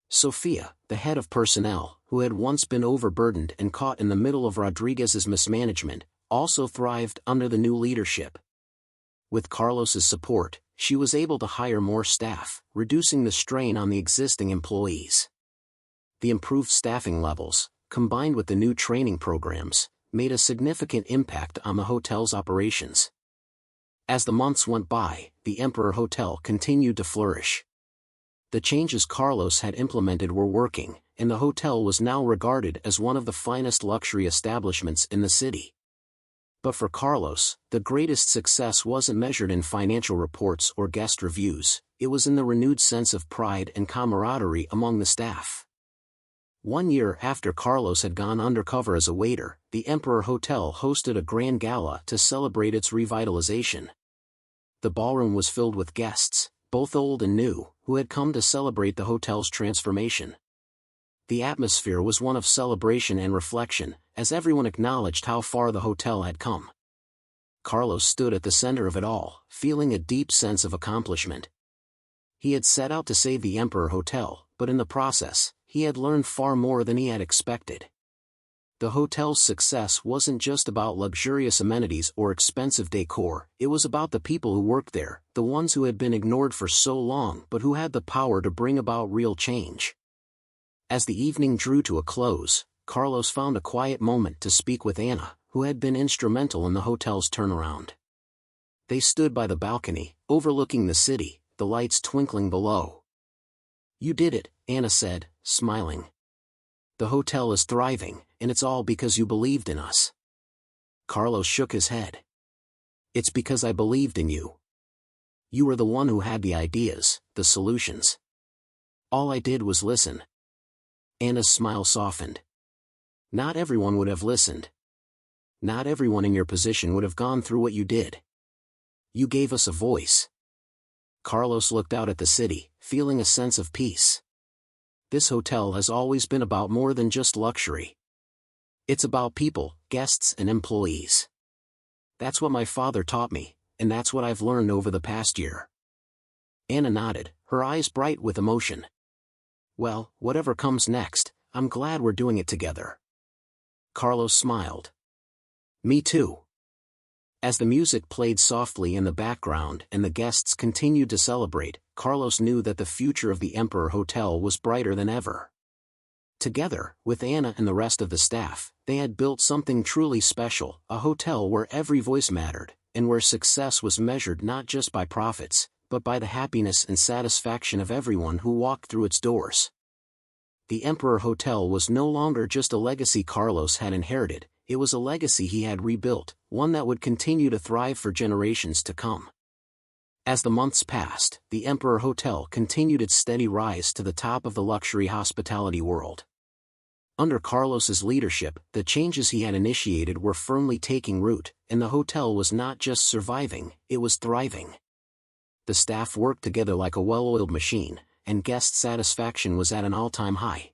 Sofia, the head of personnel, who had once been overburdened and caught in the middle of Rodriguez's mismanagement, also thrived under the new leadership. With Carlos's support, she was able to hire more staff, reducing the strain on the existing employees. The improved staffing levels, combined with the new training programs, made a significant impact on the hotel's operations. As the months went by, the Emperor Hotel continued to flourish. The changes Carlos had implemented were working, and the hotel was now regarded as one of the finest luxury establishments in the city. But for Carlos, the greatest success wasn't measured in financial reports or guest reviews, it was in the renewed sense of pride and camaraderie among the staff. 1 year after Carlos had gone undercover as a waiter, the Emperor Hotel hosted a grand gala to celebrate its revitalization. The ballroom was filled with guests, both old and new, who had come to celebrate the hotel's transformation. The atmosphere was one of celebration and reflection, as everyone acknowledged how far the hotel had come. Carlos stood at the center of it all, feeling a deep sense of accomplishment. He had set out to save the Emperor Hotel, but in the process, he had learned far more than he had expected. The hotel's success wasn't just about luxurious amenities or expensive decor, it was about the people who worked there, the ones who had been ignored for so long but who had the power to bring about real change. As the evening drew to a close, Carlos found a quiet moment to speak with Anna, who had been instrumental in the hotel's turnaround. They stood by the balcony, overlooking the city, the lights twinkling below. "You did it," Anna said, smiling. "The hotel is thriving, and it's all because you believed in us." Carlos shook his head. "It's because I believed in you. You were the one who had the ideas, the solutions. All I did was listen." Anna's smile softened. "Not everyone would have listened. Not everyone in your position would have gone through what you did. You gave us a voice." Carlos looked out at the city, feeling a sense of peace. This hotel has always been about more than just luxury. It's about people, guests and employees. That's what my father taught me, and that's what I've learned over the past year. Anna nodded, her eyes bright with emotion. "Well, whatever comes next, I'm glad we're doing it together." Carlos smiled. "Me too." As the music played softly in the background and the guests continued to celebrate, Carlos knew that the future of the Emperor Hotel was brighter than ever. Together, with Anna and the rest of the staff, they had built something truly special, a hotel where every voice mattered, and where success was measured not just by profits, but by the happiness and satisfaction of everyone who walked through its doors. The Emperor Hotel was no longer just a legacy Carlos had inherited, it was a legacy he had rebuilt, one that would continue to thrive for generations to come. As the months passed, the Emperor Hotel continued its steady rise to the top of the luxury hospitality world. Under Carlos's leadership, the changes he had initiated were firmly taking root, and the hotel was not just surviving, it was thriving. The staff worked together like a well-oiled machine, and guest satisfaction was at an all-time high.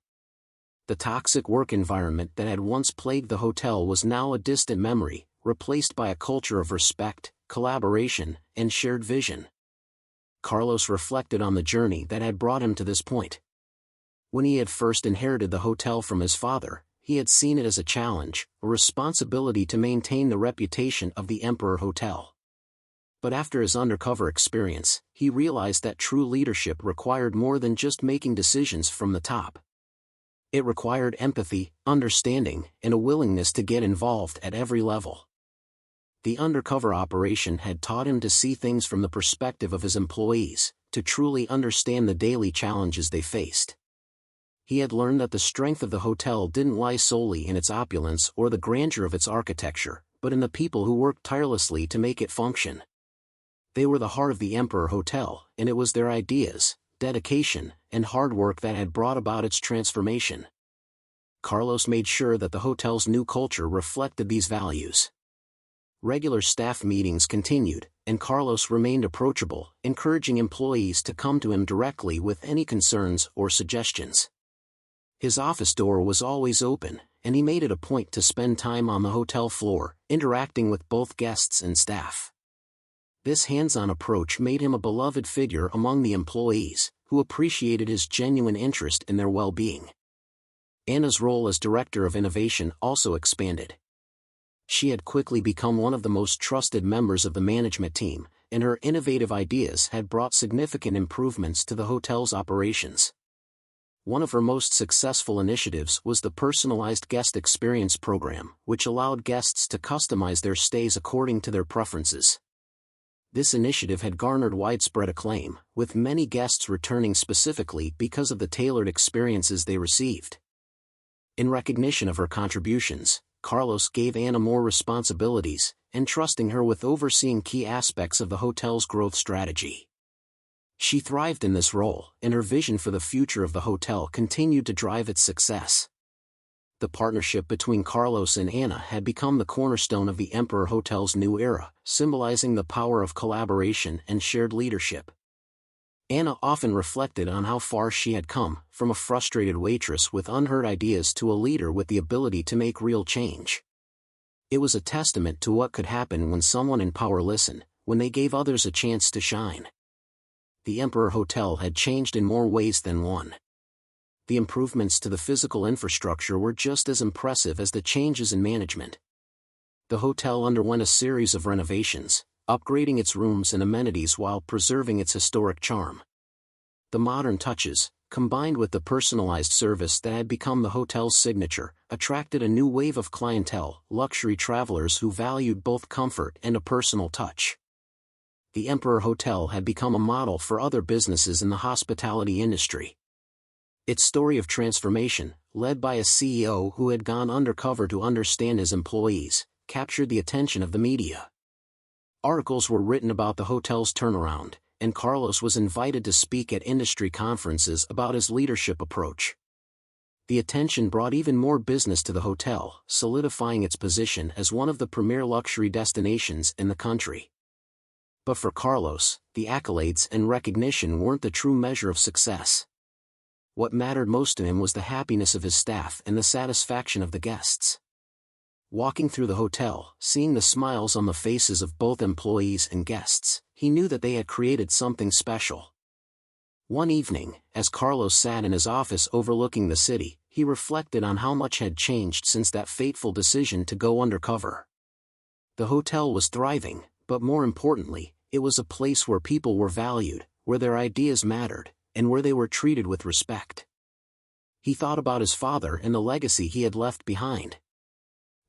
The toxic work environment that had once plagued the hotel was now a distant memory, replaced by a culture of respect, collaboration, and shared vision. Carlos reflected on the journey that had brought him to this point. When he had first inherited the hotel from his father, he had seen it as a challenge, a responsibility to maintain the reputation of the Emperor Hotel. But after his undercover experience, he realized that true leadership required more than just making decisions from the top. It required empathy, understanding, and a willingness to get involved at every level. The undercover operation had taught him to see things from the perspective of his employees, to truly understand the daily challenges they faced. He had learned that the strength of the hotel didn't lie solely in its opulence or the grandeur of its architecture, but in the people who worked tirelessly to make it function. They were the heart of the Emperor Hotel, and it was their ideas, dedication, and hard work that had brought about its transformation. Carlos made sure that the hotel's new culture reflected these values. Regular staff meetings continued, and Carlos remained approachable, encouraging employees to come to him directly with any concerns or suggestions. His office door was always open, and he made it a point to spend time on the hotel floor, interacting with both guests and staff. This hands-on approach made him a beloved figure among the employees, who appreciated his genuine interest in their well-being. Anna's role as Director of Innovation also expanded. She had quickly become one of the most trusted members of the management team, and her innovative ideas had brought significant improvements to the hotel's operations. One of her most successful initiatives was the personalized guest experience program, which allowed guests to customize their stays according to their preferences. This initiative had garnered widespread acclaim, with many guests returning specifically because of the tailored experiences they received. In recognition of her contributions, Carlos gave Anna more responsibilities, entrusting her with overseeing key aspects of the hotel's growth strategy. She thrived in this role, and her vision for the future of the hotel continued to drive its success. The partnership between Carlos and Anna had become the cornerstone of the Emperor Hotel's new era, symbolizing the power of collaboration and shared leadership. Anna often reflected on how far she had come, from a frustrated waitress with unheard ideas to a leader with the ability to make real change. It was a testament to what could happen when someone in power listened, when they gave others a chance to shine. The Emperor Hotel had changed in more ways than one. The improvements to the physical infrastructure were just as impressive as the changes in management. The hotel underwent a series of renovations, upgrading its rooms and amenities while preserving its historic charm. The modern touches, combined with the personalized service that had become the hotel's signature, attracted a new wave of clientele, luxury travelers who valued both comfort and a personal touch. The Emperor Hotel had become a model for other businesses in the hospitality industry. Its story of transformation, led by a CEO who had gone undercover to understand his employees, captured the attention of the media. Articles were written about the hotel's turnaround, and Carlos was invited to speak at industry conferences about his leadership approach. The attention brought even more business to the hotel, solidifying its position as one of the premier luxury destinations in the country. But for Carlos, the accolades and recognition weren't the true measure of success. What mattered most to him was the happiness of his staff and the satisfaction of the guests. Walking through the hotel, seeing the smiles on the faces of both employees and guests, he knew that they had created something special. One evening, as Carlos sat in his office overlooking the city, he reflected on how much had changed since that fateful decision to go undercover. The hotel was thriving, but more importantly, it was a place where people were valued, where their ideas mattered, and where they were treated with respect. He thought about his father and the legacy he had left behind.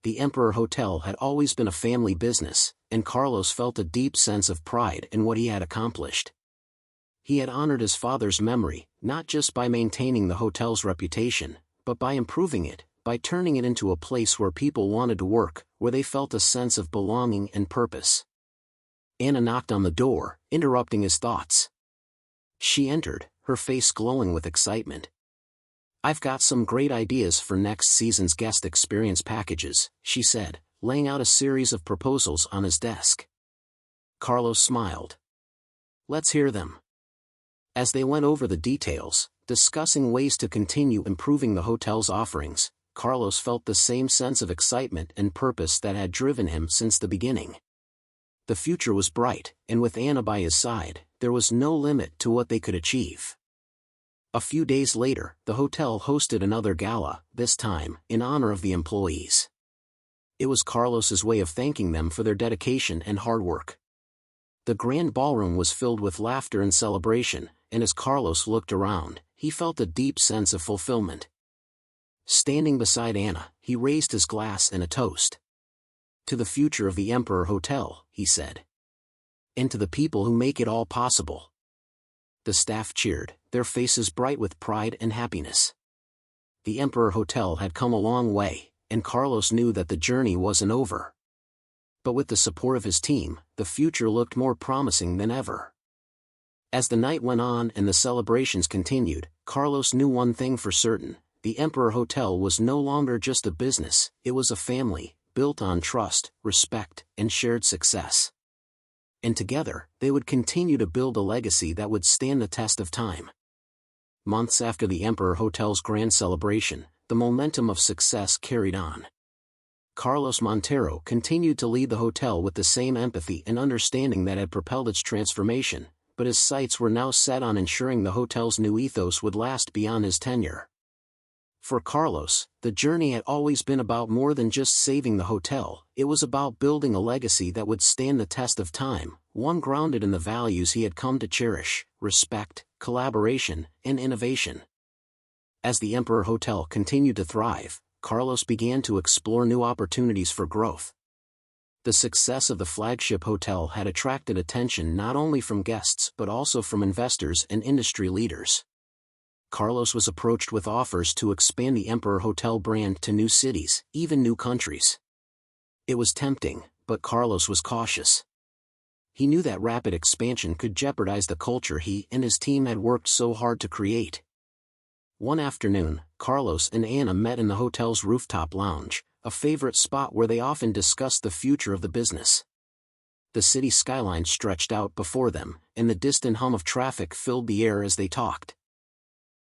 The Emperor Hotel had always been a family business, and Carlos felt a deep sense of pride in what he had accomplished. He had honored his father's memory, not just by maintaining the hotel's reputation, but by improving it, by turning it into a place where people wanted to work, where they felt a sense of belonging and purpose. Anna knocked on the door, interrupting his thoughts. She entered, her face glowing with excitement. "I've got some great ideas for next season's guest experience packages," she said, laying out a series of proposals on his desk. Carlos smiled. "Let's hear them." As they went over the details, discussing ways to continue improving the hotel's offerings, Carlos felt the same sense of excitement and purpose that had driven him since the beginning. The future was bright, and with Anna by his side, there was no limit to what they could achieve. A few days later, the hotel hosted another gala, this time, in honor of the employees. It was Carlos's way of thanking them for their dedication and hard work. The grand ballroom was filled with laughter and celebration, and as Carlos looked around, he felt a deep sense of fulfillment. Standing beside Anna, he raised his glass in a toast. "To the future of the Emperor Hotel," he said. "And to the people who make it all possible." The staff cheered, their faces bright with pride and happiness. The Emperor Hotel had come a long way, and Carlos knew that the journey wasn't over. But with the support of his team, the future looked more promising than ever. As the night went on and the celebrations continued, Carlos knew one thing for certain: the Emperor Hotel was no longer just a business, it was a family, built on trust, respect, and shared success. And together, they would continue to build a legacy that would stand the test of time. Months after the Emperor Hotel's grand celebration, the momentum of success carried on. Carlos Montero continued to lead the hotel with the same empathy and understanding that had propelled its transformation, but his sights were now set on ensuring the hotel's new ethos would last beyond his tenure. For Carlos, the journey had always been about more than just saving the hotel, it was about building a legacy that would stand the test of time, one grounded in the values he had come to cherish: respect, collaboration, and innovation. As the Emperor Hotel continued to thrive, Carlos began to explore new opportunities for growth. The success of the flagship hotel had attracted attention not only from guests but also from investors and industry leaders. Carlos was approached with offers to expand the Emperor Hotel brand to new cities, even new countries. It was tempting, but Carlos was cautious. He knew that rapid expansion could jeopardize the culture he and his team had worked so hard to create. One afternoon, Carlos and Anna met in the hotel's rooftop lounge, a favorite spot where they often discussed the future of the business. The city skyline stretched out before them, and the distant hum of traffic filled the air as they talked.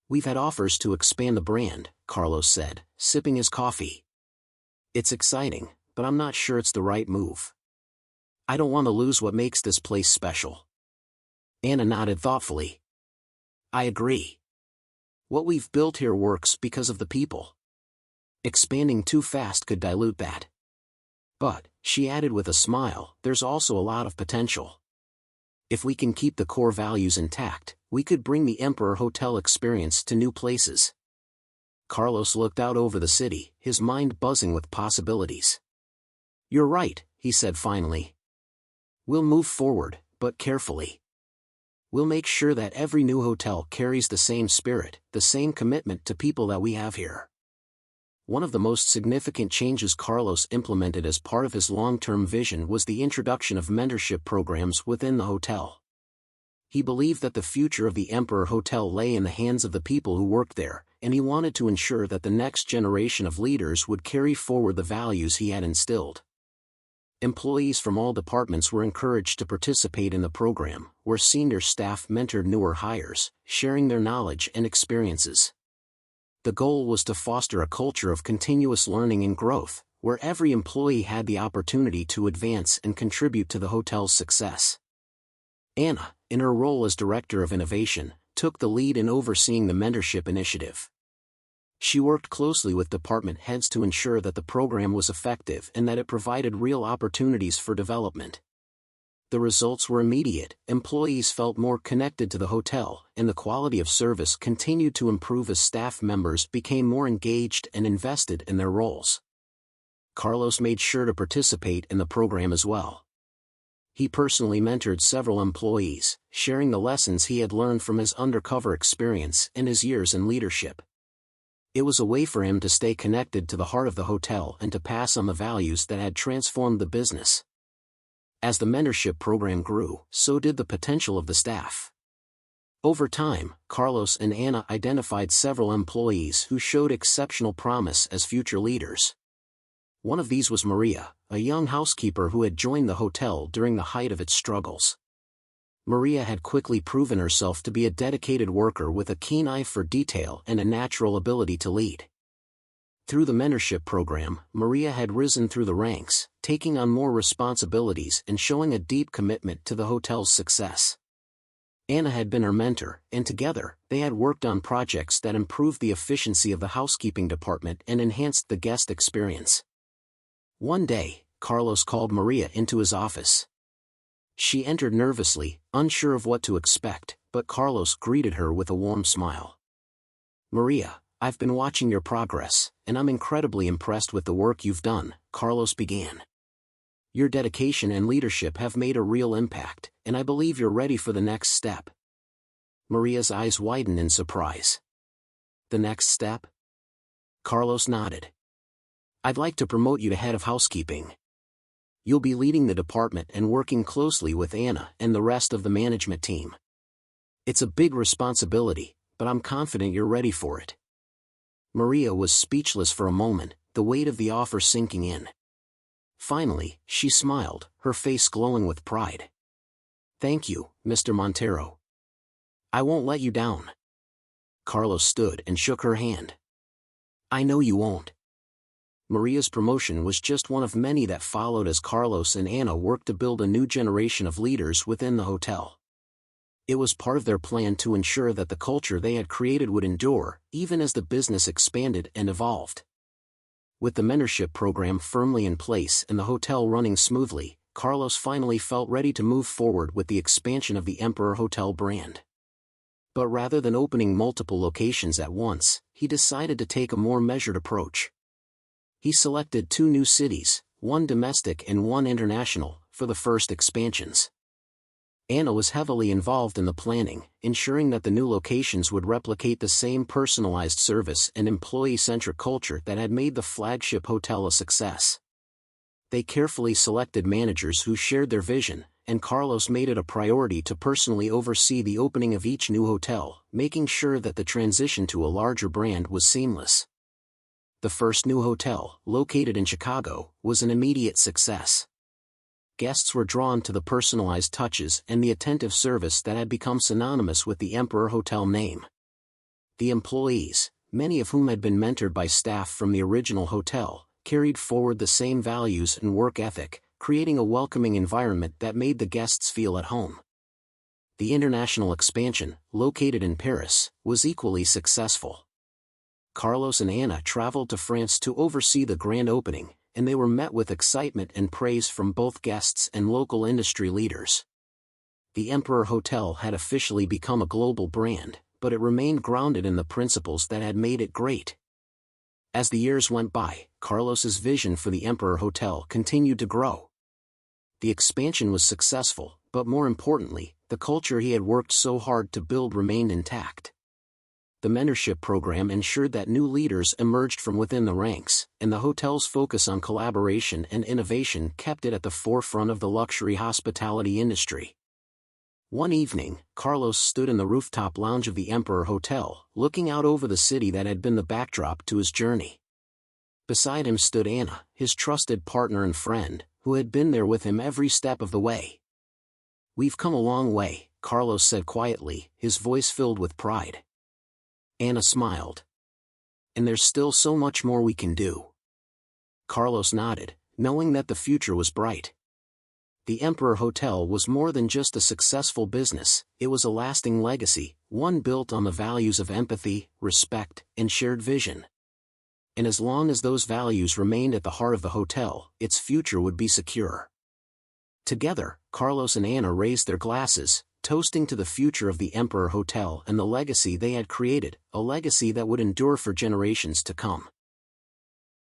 "We've had offers to expand the brand," Carlos said, sipping his coffee. "It's exciting, but I'm not sure it's the right move. I don't want to lose what makes this place special." Anna nodded thoughtfully. "I agree. What we've built here works because of the people. Expanding too fast could dilute that. But," she added with a smile, "there's also a lot of potential. If we can keep the core values intact, we could bring the Emperor Hotel experience to new places." Carlos looked out over the city, his mind buzzing with possibilities. "You're right," he said finally. "We'll move forward, but carefully. We'll make sure that every new hotel carries the same spirit, the same commitment to people that we have here." One of the most significant changes Carlos implemented as part of his long-term vision was the introduction of mentorship programs within the hotel. He believed that the future of the Emperor Hotel lay in the hands of the people who worked there, and he wanted to ensure that the next generation of leaders would carry forward the values he had instilled. Employees from all departments were encouraged to participate in the program, where senior staff mentored newer hires, sharing their knowledge and experiences. The goal was to foster a culture of continuous learning and growth, where every employee had the opportunity to advance and contribute to the hotel's success. Anna, in her role as Director of Innovation, took the lead in overseeing the mentorship initiative. She worked closely with department heads to ensure that the program was effective and that it provided real opportunities for development. The results were immediate. Employees felt more connected to the hotel, and the quality of service continued to improve as staff members became more engaged and invested in their roles. Carlos made sure to participate in the program as well. He personally mentored several employees, sharing the lessons he had learned from his undercover experience and his years in leadership. It was a way for him to stay connected to the heart of the hotel and to pass on the values that had transformed the business. As the mentorship program grew, so did the potential of the staff. Over time, Carlos and Anna identified several employees who showed exceptional promise as future leaders. One of these was Maria, a young housekeeper who had joined the hotel during the height of its struggles. Maria had quickly proven herself to be a dedicated worker with a keen eye for detail and a natural ability to lead. Through the mentorship program, Maria had risen through the ranks, taking on more responsibilities and showing a deep commitment to the hotel's success. Anna had been her mentor, and together, they had worked on projects that improved the efficiency of the housekeeping department and enhanced the guest experience. One day, Carlos called Maria into his office. She entered nervously, unsure of what to expect, but Carlos greeted her with a warm smile. "Maria, I've been watching your progress, and I'm incredibly impressed with the work you've done," Carlos began. "Your dedication and leadership have made a real impact, and I believe you're ready for the next step." Maria's eyes widened in surprise. "The next step?" Carlos nodded. "I'd like to promote you to head of housekeeping. You'll be leading the department and working closely with Anna and the rest of the management team. It's a big responsibility, but I'm confident you're ready for it." Maria was speechless for a moment, the weight of the offer sinking in. Finally, she smiled, her face glowing with pride. "Thank you, Mr. Montero. I won't let you down." Carlos stood and shook her hand. "I know you won't." Maria's promotion was just one of many that followed as Carlos and Anna worked to build a new generation of leaders within the hotel. It was part of their plan to ensure that the culture they had created would endure, even as the business expanded and evolved. With the mentorship program firmly in place and the hotel running smoothly, Carlos finally felt ready to move forward with the expansion of the Emperor Hotel brand. But rather than opening multiple locations at once, he decided to take a more measured approach. He selected 2 new cities, one domestic and one international, for the first expansions. Anna was heavily involved in the planning, ensuring that the new locations would replicate the same personalized service and employee-centric culture that had made the flagship hotel a success. They carefully selected managers who shared their vision, and Carlos made it a priority to personally oversee the opening of each new hotel, making sure that the transition to a larger brand was seamless. The first new hotel, located in Chicago, was an immediate success. Guests were drawn to the personalized touches and the attentive service that had become synonymous with the Emperor Hotel name. The employees, many of whom had been mentored by staff from the original hotel, carried forward the same values and work ethic, creating a welcoming environment that made the guests feel at home. The international expansion, located in Paris, was equally successful. Carlos and Anna traveled to France to oversee the grand opening, and they were met with excitement and praise from both guests and local industry leaders. The Emperor Hotel had officially become a global brand, but it remained grounded in the principles that had made it great. As the years went by, Carlos's vision for the Emperor Hotel continued to grow. The expansion was successful, but more importantly, the culture he had worked so hard to build remained intact. The mentorship program ensured that new leaders emerged from within the ranks, and the hotel's focus on collaboration and innovation kept it at the forefront of the luxury hospitality industry. One evening, Carlos stood in the rooftop lounge of the Emperor Hotel, looking out over the city that had been the backdrop to his journey. Beside him stood Anna, his trusted partner and friend, who had been there with him every step of the way. "We've come a long way," Carlos said quietly, his voice filled with pride. Anna smiled. "And there's still so much more we can do." Carlos nodded, knowing that the future was bright. The Emperor Hotel was more than just a successful business, it was a lasting legacy, one built on the values of empathy, respect, and shared vision. And as long as those values remained at the heart of the hotel, its future would be secure. Together, Carlos and Anna raised their glasses, toasting to the future of the Emperor Hotel and the legacy they had created, a legacy that would endure for generations to come.